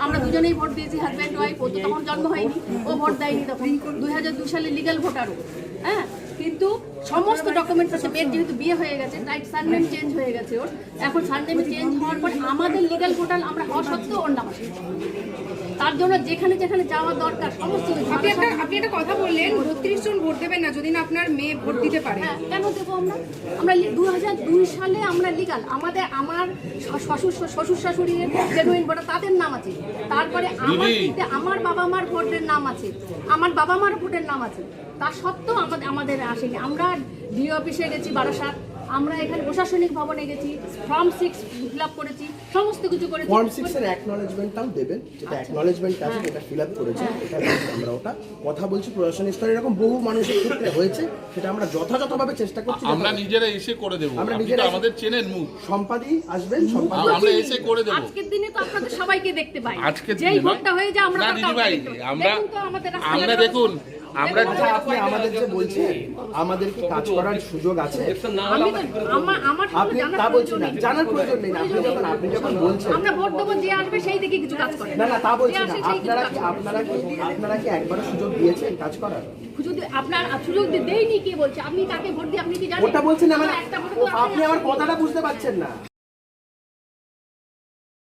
আমরা দুজনেই ভোট দিয়েছি, হাজব্যান্ড ওয়াইফ। ও তো তখন জন্ম হয়নি, ও ভোট দেয়নি তখন। 2002 সালে লিগ্যাল ভোটারও, হ্যাঁ। কিন্তু সমস্ত ডকুমেন্টস আছে, মেয়ের যেহেতু বিয়ে হয়ে গেছে, তাই সারনেম চেঞ্জ হয়ে গেছে ওর। এখন সারনেম চেঞ্জ হওয়ার পর আমাদের লিগ্যাল ভোটার আমরা হওয়া সত্ত্বেও ওর নাম আসে। তার জন্য যেখানে যেখানে যাওয়া দরকার সমস্ত কিছু। আপনি একটা কথা বললেন, 32 জন ভোট দেবেন না যদি না আপনার মেয়ে ভোট দিতে পারে। হ্যাঁ, কেন দেবো আমরা? আমরা 2002 সালে আমরা লিগাল, আমার শ্বশুর শাশুড়ির জেনুইন ভোটার তাদের নাম আছে। তারপরে আমার বাবা মার ভোটের নাম আছে, আমার বাবা মার ভোটের নাম আছে। তা সত্ত্বেও আমাদের আসেনি। আমরা ডিও অফিসে গেছি বারাসাত, আমরা এখানে প্রশাসনিক ভবনে গেছি, ফর্ম 6 ফিল আপ করেছি, সমস্ত কিছু করেছি। ফর্ম 6 এর অ্যাকনলেজমেন্টটাও দেবেন, যেটা অ্যাকনলেজমেন্ট আছে যেটা ফিল আপ করেছেন, এটা আমরা ওটা কথা বলছি প্রশাসনিক স্তরে। এরকম বহু মানুষের ক্ষেত্রে হয়েছে, সেটা আমরা যথাযথভাবে চেষ্টা করছি। আমরা নিজেরা এসে করে দেব, আমরা আপনি নিজেরা তো আমাদের চেনেন মুখ। সম্পাদি আসবেন, সম্পাদি আমরা এসে করে দেব। আজকের দিনে তো আপনাদের সবাইকে দেখতে পাই, আজকের যেই দিনে ভোটটা হয়ে যায় আমরা না দিদি ভাই, আমরা দেখুন আমরা আচ্ছা, আপনি আমাদের যে বলছেন আমাদেরকে কাজ করার সুযোগ আছে, আপনি তা বলছেন না, জানার প্রয়োজন নেই। আপনি যখন বলছেন আমরা ভোট দেবো, যে আসবে সেই দিকে কিছু কাজ করে। না, তা বলছি না। আপনারা কি একবারও সুযোগ দিয়েছেন কাজ করার? আপনার সুযোগ দেয়নি কে বলছে? আপনি তাকে ভোট দিয়ে আপনি কি জানেন? ওটা বলছেন না, মানে একটা ভোট তো আপনি আমার কথাটা বুঝতে পারছেন না।